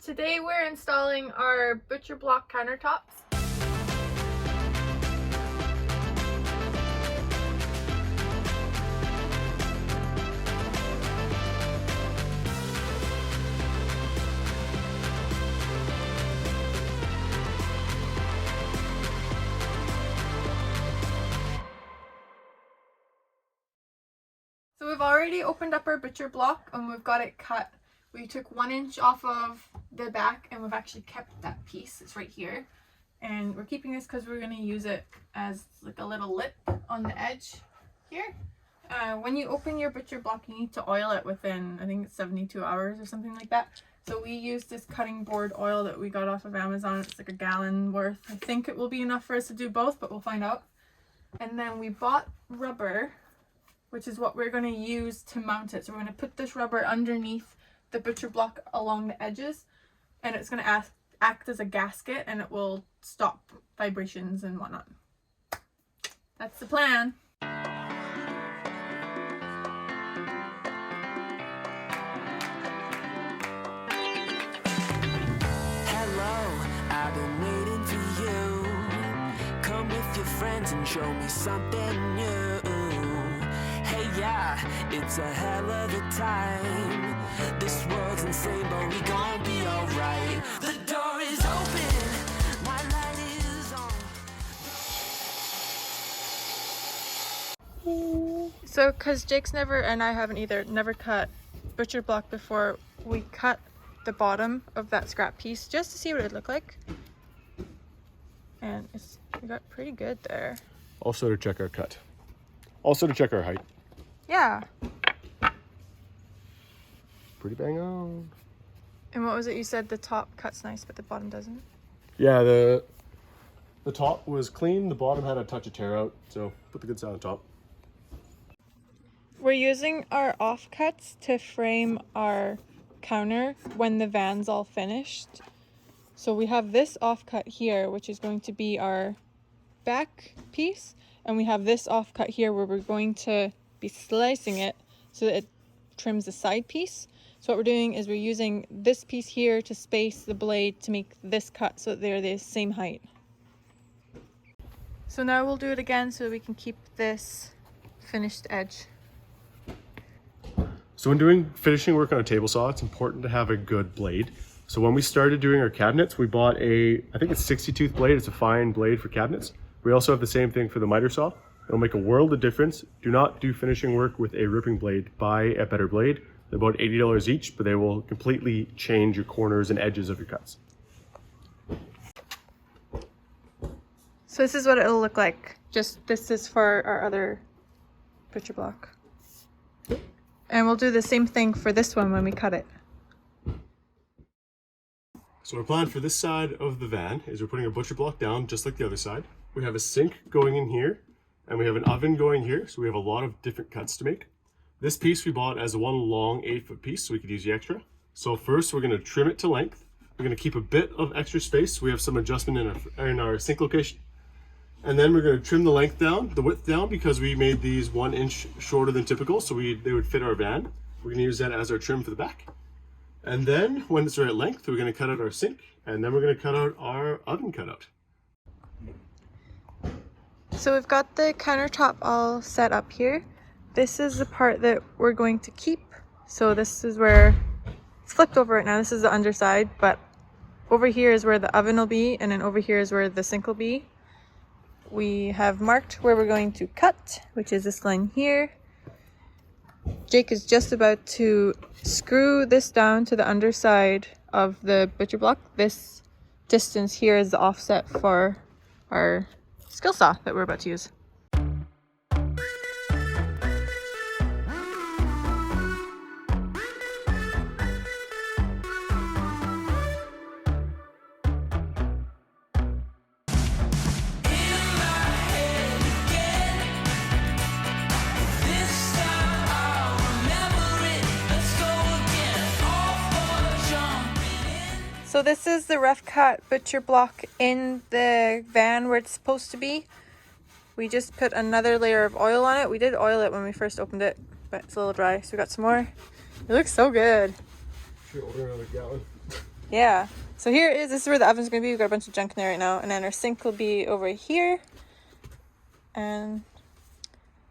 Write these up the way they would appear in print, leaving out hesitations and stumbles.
Today we're installing our butcher block countertops. So we've already opened up our butcher block and we've got it cut. We took 1 inch off of the back and we've actually kept that piece. It's right here. And we're keeping this because we're going to use it as like a little lip on the edge here. When you open your butcher block, you need to oil it within, I think it's 72 hours or something like that. So we used this cutting board oil that we got off of Amazon. It's like a gallon worth. I think it will be enough for us to do both, but we'll find out. And then we bought rubber, which is what we're going to use to mount it. So we're going to put this rubber underneath the butcher block along the edges, and it's going to act as a gasket, and it will stop vibrations and whatnot. That's the plan. Hello, I've been waiting for you. Come with your friends and show me something new. Hey, yeah, it's a hell of a time. This world's insane, but we gon' be alright. The door is open, my light is on. So, because Jake's never, and I haven't either, never cut butcher block before, we cut the bottom of that scrap piece just to see what it looked like. And we got pretty good there. Also to check our cut. Also to check our height. Yeah. Pretty bang on. And what was it you said? The top cut's nice, but the bottom doesn't? Yeah, the top was clean. The bottom had a touch of tear out. So put the good side on top. We're using our offcuts to frame our counter when the van's all finished. So we have this offcut here, which is going to be our back piece. And we have this offcut here where we're going to be slicing it so that it trims the side piece. So what we're doing is we're using this piece here to space the blade to make this cut so that they're the same height. So now we'll do it again so we can keep this finished edge. So when doing finishing work on a table saw, it's important to have a good blade. So when we started doing our cabinets, we bought I think it's 60 tooth blade. It's a fine blade for cabinets. We also have the same thing for the miter saw. It'll make a world of difference. Do not do finishing work with a ripping blade. Buy a better blade. They're about $80 each, but they will completely change your corners and edges of your cuts. So this is what it'll look like. Just this is for our other butcher block. And we'll do the same thing for this one when we cut it. So our plan for this side of the van is we're putting a butcher block down just like the other side. We have a sink going in here, and we have an oven going here, so we have a lot of different cuts to make. This piece we bought as one long 8-foot piece, so we could use the extra. So first we're going to trim it to length. We're going to keep a bit of extra space. We have some adjustment in our sink location. And then we're going to trim the length down, the width down, because we made these 1 inch shorter than typical, so they would fit our van. We're going to use that as our trim for the back. And then when it's the right length, we're going to cut out our sink, and then we're going to cut out our oven cutout. So we've got the countertop all set up here. This is the part that we're going to keep. So this is where it's flipped over right now. This is the underside, but over here is where the oven will be, and then over here is where the sink will be. We have marked where we're going to cut, which is this line here. Jake is just about to screw this down to the underside of the butcher block. This distance here is the offset for our skill saw that we're about to use. So this is the rough cut butcher block in the van where it's supposed to be. We just put another layer of oil on it. We did oil it when we first opened it, but it's a little dry, so we got some more. It looks so good. Should order another gallon. Yeah. So here it is. This is where the oven's going to be. We've got a bunch of junk in there right now. And then our sink will be over here. And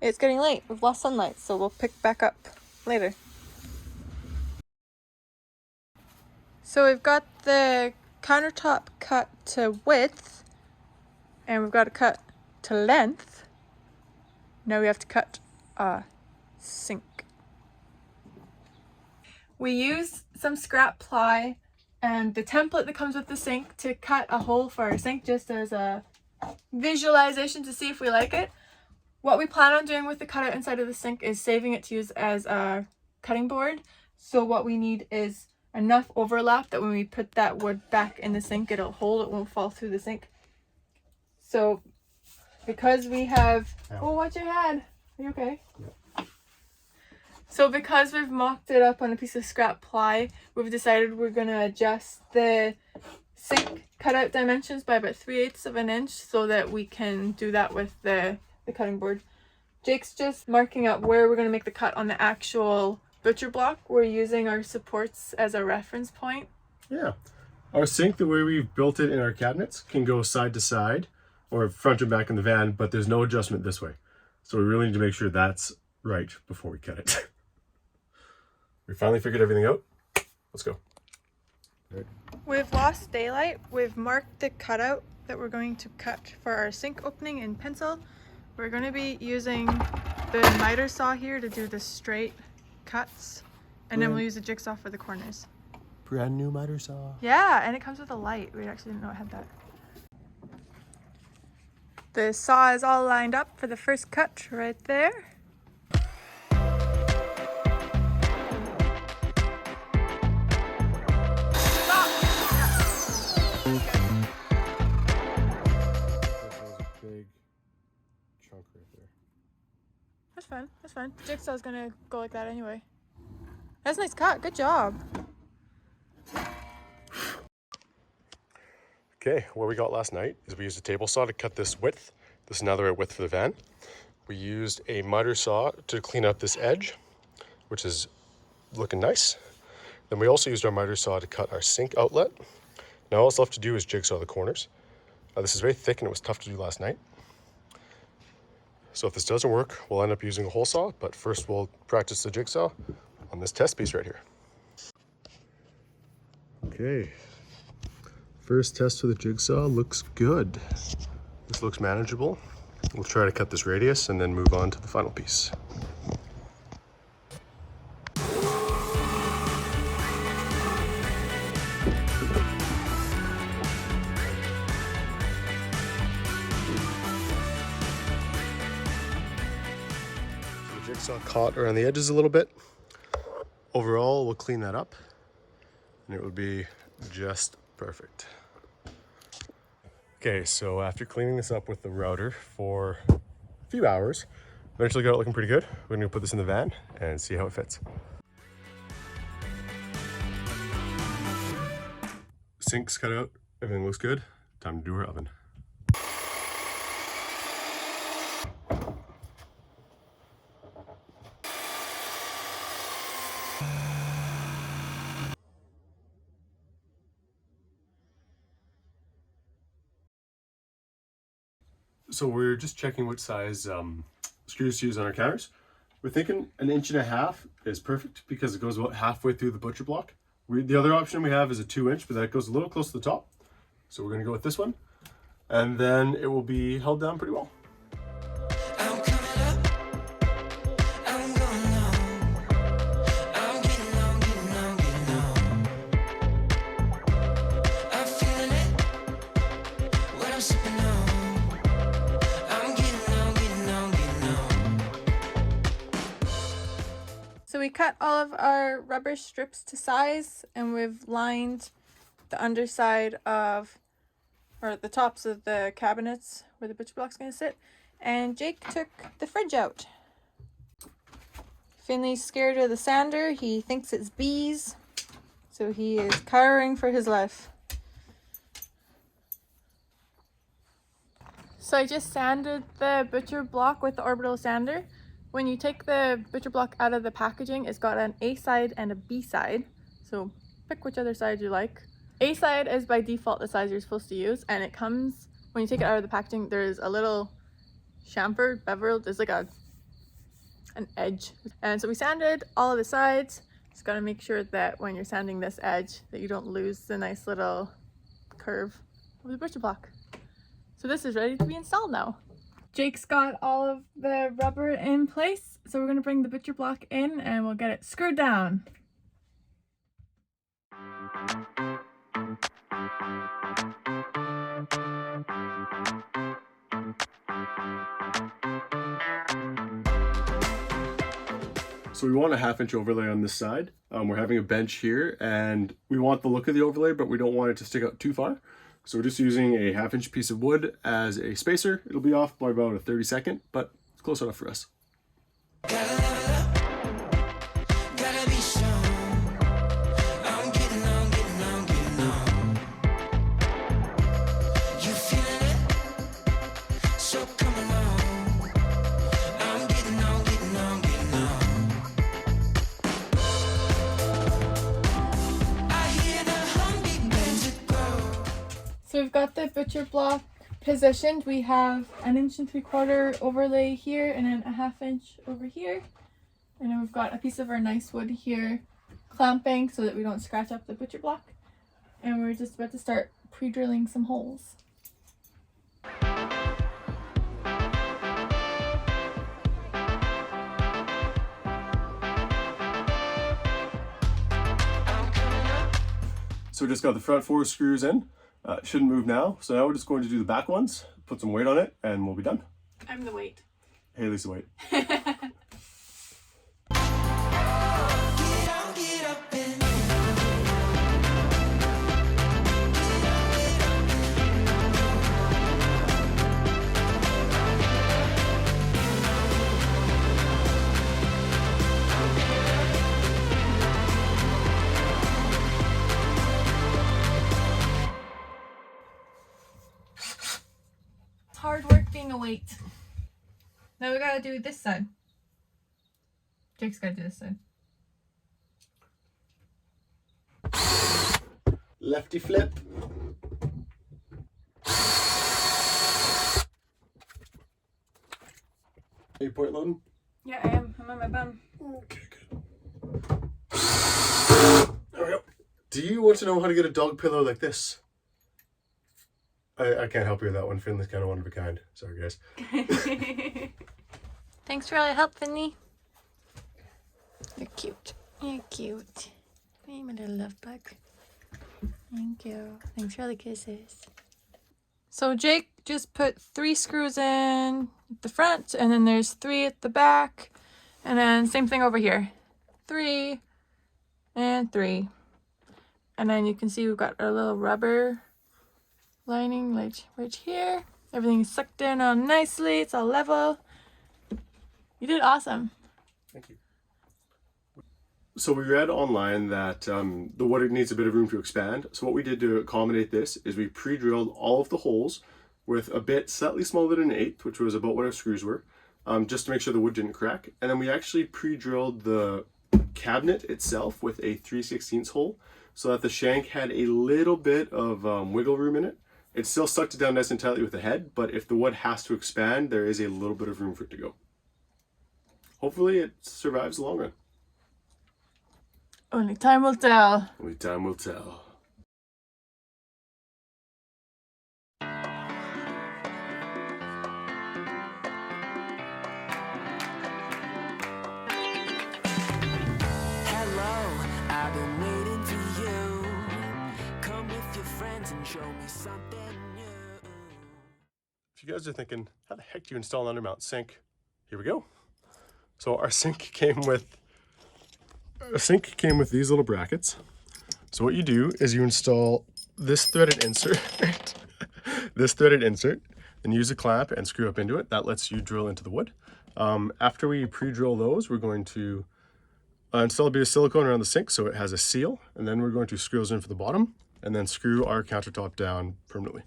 it's getting late. We've lost sunlight. So we'll pick back up later. So we've got the countertop cut to width. And we've got it cut to length. Now we have to cut a sink. We use some scrap ply and the template that comes with the sink to cut a hole for our sink, just as a visualization to see if we like it. What we plan on doing with the cutout inside of the sink is saving it to use as a cutting board. So what we need is enough overlap that when we put that wood back in the sink, it'll hold, it won't fall through the sink. So because we have, oh, watch your head. Are you okay? Yeah. So because we've mocked it up on a piece of scrap ply, we've decided we're going to adjust the sink cutout dimensions by about 3/8 of an inch so that we can do that with the cutting board. Jake's just marking up where we're going to make the cut on the actual butcher block. We're using our supports as a reference point. Yeah. Our sink, the way we've built it in our cabinets, can go side to side or front and back in the van, but there's no adjustment this way. So we really need to make sure that's right before we cut it. We finally figured everything out. Let's go. Right. We've lost daylight. We've marked the cutout that we're going to cut for our sink opening in pencil. We're going to be using the miter saw here to do the straight cuts, and then we'll use the jigsaw for the corners. Brand new miter saw. Yeah, and it comes with a light. We actually didn't know it had that. The saw is all lined up for the first cut right there. That's fine. That's fine. Jigsaw's gonna go like that anyway. That's a nice cut. Good job. Okay, what we got last night is we used a table saw to cut this width. This is now the right width for the van. We used a miter saw to clean up this edge, which is looking nice. Then we also used our miter saw to cut our sink outlet. Now all it's left to do is jigsaw the corners. This is very thick and it was tough to do last night. So if this doesn't work, we'll end up using a hole saw, but first we'll practice the jigsaw on this test piece right here. Okay, first test with the jigsaw looks good. This looks manageable. We'll try to cut this radius and then move on to the final piece. Jigsaw caught around the edges a little bit. Overall, we'll clean that up and it would be just perfect. Okay, so after cleaning this up with the router for a few hours, eventually got it looking pretty good. We're gonna put this in the van and see how it fits. Sink's cut out, everything looks good. Time to do our oven. So we're just checking what size screws to use on our counters. We're thinking 1.5 inches is perfect because it goes about halfway through the butcher block. The other option we have is a 2-inch, but that goes a little close to the top. So we're gonna go with this one. And then it will be held down pretty well. So we cut all of our rubber strips to size, and we've lined the underside of, or the tops of the cabinets where the butcher block's going to sit. And Jake took the fridge out. Finley's scared of the sander. He thinks it's bees, so he is cowering for his life. So I just sanded the butcher block with the orbital sander. When you take the butcher block out of the packaging, it's got an A side and a B side. So pick which other side you like. A side is by default the size you're supposed to use, and it comes, when you take it out of the packaging, there's a little chamfer, bevel, there's like an edge. And so we sanded all of the sides. Just gotta make sure that when you're sanding this edge that you don't lose the nice little curve of the butcher block. So this is ready to be installed now. Jake's got all of the rubber in place, so we're gonna bring the butcher block in and we'll get it screwed down. So we want a 1/2 inch overlay on this side. We're having a bench here and we want the look of the overlay, but we don't want it to stick out too far. So we're just using a 1/2 inch piece of wood as a spacer. It'll be off by about a 32nd, but it's close enough for us. So we've got the butcher block positioned. We have 1 3/4 inch overlay here and then a 1/2 inch over here. And then we've got a piece of our nice wood here clamping so that we don't scratch up the butcher block. And we're just about to start pre-drilling some holes. So we just got the front 4 screws in. Shouldn't move now. So now we're just going to do the back ones, put some weight on it, and we'll be done. I'm the weight. Hayley's the weight. Hard work being a weight. Now we gotta do this side. Jake's gotta do this side. Lefty flip. Are you point loading? Yeah, I am. I'm on my bum. Okay, good. There we go. Do you want to know how to get a dog pillow like this? I can't help you with that one. Finley's kind of one of a kind. Sorry, guys. Thanks for all your help, Finley. You're cute. You're cute. Hey, my little love bug. Thank you. Thanks for all the kisses. So Jake just put 3 screws in at the front, and then there's 3 at the back, and then same thing over here. 3 and 3. And then you can see we've got our little rubber lining right here. Everything's sucked in on nicely. It's all level. You did awesome. Thank you. So we read online that the wood needs a bit of room to expand. So what we did to accommodate this is we pre-drilled all of the holes with a bit slightly smaller than an 1/8, which was about what our screws were, just to make sure the wood didn't crack. And then we actually pre-drilled the cabinet itself with a 3/16 hole so that the shank had a little bit of wiggle room in it. It still sucked it down nice and tightly with the head, but if the wood has to expand, there is a little bit of room for it to go. Hopefully it survives the long run. Only time will tell. Only time will tell. Hello, I've been waiting for you. Come with your friends and show me something new. If you guys are thinking, how the heck do you install an undermount sink? Here we go. So our sink came with these little brackets. So what you do is you install this threaded insert, then use a clamp and screw up into it. That lets you drill into the wood. After we pre-drill those, we're going to install a bit of silicone around the sink so it has a seal, and then we're going to screw those in for the bottom, and then screw our countertop down permanently.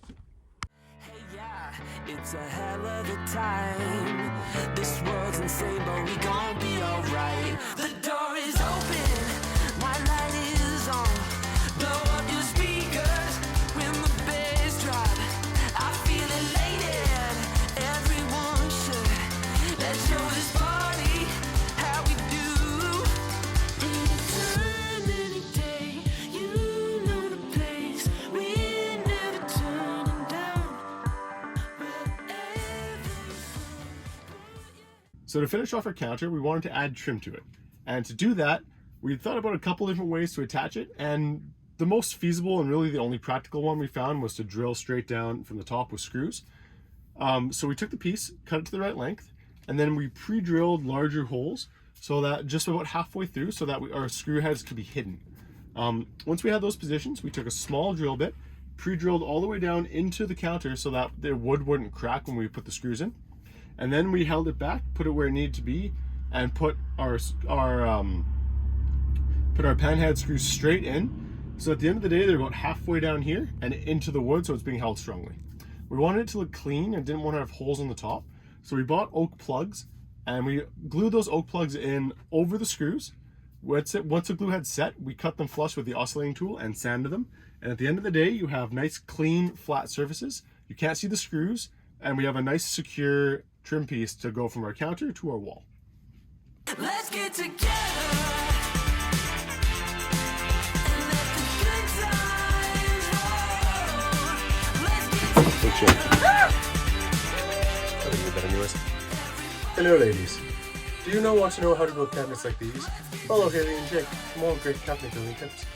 Hey, yeah, it's a hell of a time. This world's insane, but we gon' be alright. The door is open, my light is on. Blow up your speakers. So to finish off our counter, we wanted to add trim to it. And to do that, we thought about a couple different ways to attach it, and the most feasible and really the only practical one we found was to drill straight down from the top with screws. So we took the piece, cut it to the right length, and then we pre-drilled larger holes so that just about halfway through so that our screw heads could be hidden. Once we had those positions, we took a small drill bit, pre-drilled all the way down into the counter so that the wood wouldn't crack when we put the screws in. And then we held it back, put it where it needed to be, and put our pan head screws straight in. So at the end of the day, they're about halfway down here and into the wood, so it's being held strongly. We wanted it to look clean and didn't want to have holes on the top. So we bought oak plugs and we glued those oak plugs in over the screws. Once the glue had set, we cut them flush with the oscillating tool and sanded them. And at the end of the day, you have nice, clean, flat surfaces. You can't see the screws, and we have a nice, secure trim piece to go from our counter to our wall. Let's get together. Hello ladies. Do you want to know how to build cabinets like these? Follow Hayley and Jake for more great cabinet building tips.